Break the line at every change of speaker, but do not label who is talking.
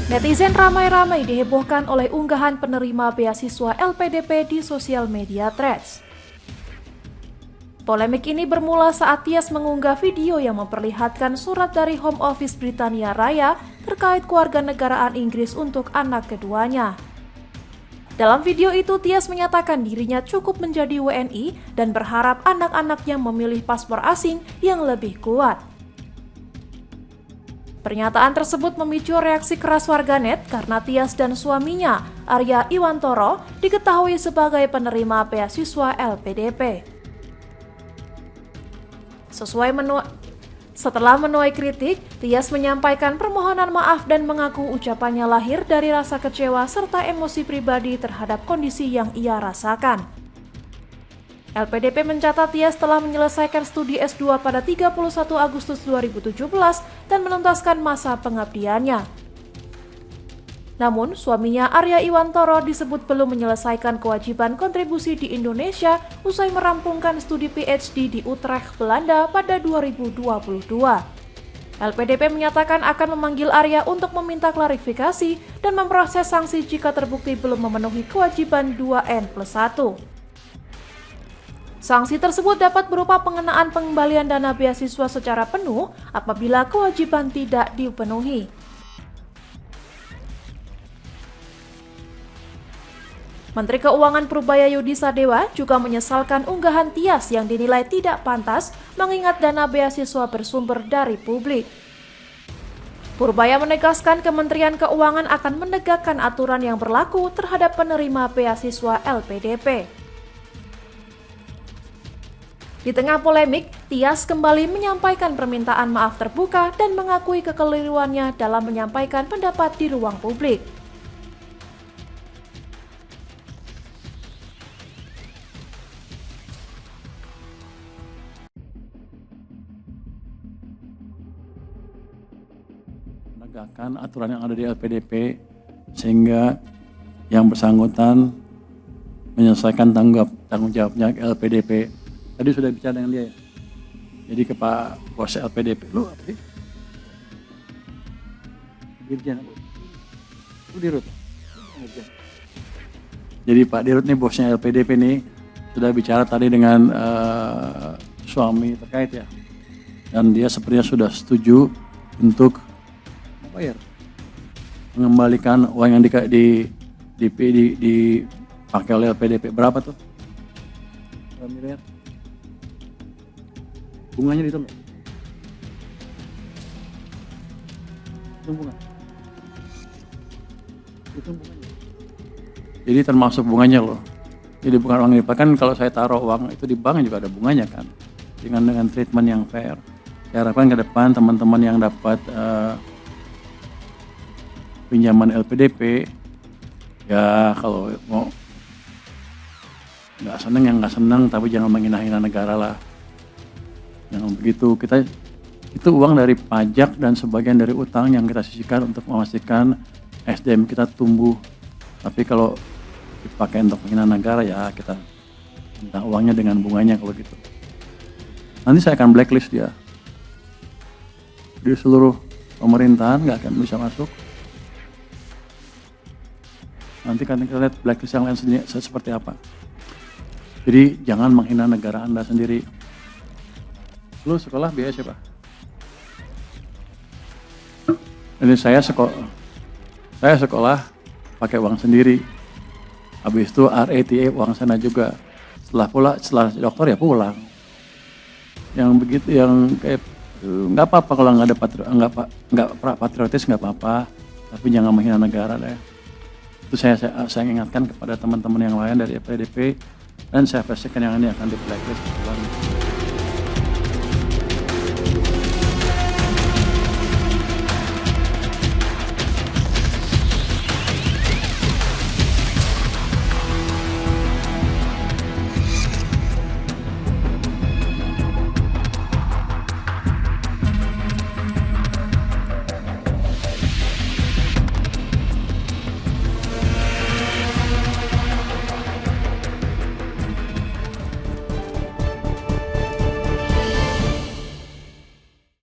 Netizen ramai-ramai dihebohkan oleh unggahan penerima beasiswa LPDP di sosial media Threads. Polemik ini bermula saat Tias mengunggah video yang memperlihatkan surat dari Home Office Britania Raya terkait kewarganegaraan Inggris untuk anak keduanya. Dalam video itu, Tias menyatakan dirinya cukup menjadi WNI dan berharap anak-anaknya memilih paspor asing yang lebih kuat. Pernyataan tersebut memicu reaksi keras warganet karena Tias dan suaminya, Arya Iwantoro, diketahui sebagai penerima beasiswa LPDP. Setelah menuai kritik, Tias menyampaikan permohonan maaf dan mengaku ucapannya lahir dari rasa kecewa serta emosi pribadi terhadap kondisi yang ia rasakan. LPDP mencatat Tias telah menyelesaikan studi S2 pada 31 Agustus 2017 dan menuntaskan masa pengabdiannya. Namun, suaminya Arya Iwantoro disebut belum menyelesaikan kewajiban kontribusi di Indonesia usai merampungkan studi PhD di Utrecht, Belanda pada 2022. LPDP menyatakan akan memanggil Arya untuk meminta klarifikasi dan memproses sanksi jika terbukti belum memenuhi kewajiban 2N+1. Sanksi tersebut dapat berupa pengenaan pengembalian dana beasiswa secara penuh apabila kewajiban tidak dipenuhi. Menteri Keuangan Purbaya Yudi Sadewa juga menyesalkan unggahan Tias yang dinilai tidak pantas mengingat dana beasiswa bersumber dari publik. Purbaya menegaskan Kementerian Keuangan akan menegakkan aturan yang berlaku terhadap penerima beasiswa LPDP. Di tengah polemik, Tias kembali menyampaikan permintaan maaf terbuka dan mengakui kekeliruannya dalam menyampaikan pendapat di ruang publik.
Menegakkan aturan yang ada di LPDP sehingga yang bersangkutan menyelesaikan tanggung jawabnya ke LPDP. Tadi sudah bicara dengan dia ya. Jadi ke Pak Bos LPDP, lu apa sih? Dirjen apa? Lu Dirut? Jadi Pak Dirut nih bosnya LPDP nih sudah bicara tadi dengan suami terkait ya. Dan dia sepertinya sudah setuju untuk mengembalikan uang yang dipakai oleh LPDP. Berapa tuh? Berapa miliar? Bunganya dihitung nggak? Hitung bunga. Hitung bunganya. Jadi termasuk bunganya loh. Jadi bukan uang dipakai, kan kalau saya taruh uang itu di bank juga ada bunganya kan. Dengan treatment yang fair. Saya harapkan ke depan teman-teman yang dapat pinjaman LPDP ya kalau mau nggak seneng yang nggak seneng, tapi jangan menghina-hina negara lah, jangan begitu. Kita itu uang dari pajak dan sebagian dari utang yang kita sisihkan untuk memastikan SDM kita tumbuh. Tapi kalau dipakai untuk menghina negara ya kita minta uangnya dengan bunganya kalau gitu. Nanti saya akan blacklist dia di seluruh pemerintahan, nggak akan bisa masuk. Nanti kan kita lihat blacklist yang lain seperti apa. Jadi jangan menghina negara Anda sendiri. Lu sekolah biaya siapa? Jadi saya sekolah pakai uang sendiri. Habis itu RATA uang sana juga. Setelah dokter ya pulang. Yang begitu yang kayak nggak apa-apa kalau nggak patriotis nggak apa-apa. Tapi jangan menghina negara deh. Itu saya ingatkan kepada teman-teman yang lain dari PDP dan saya pastikan yang ini akan di blacklist.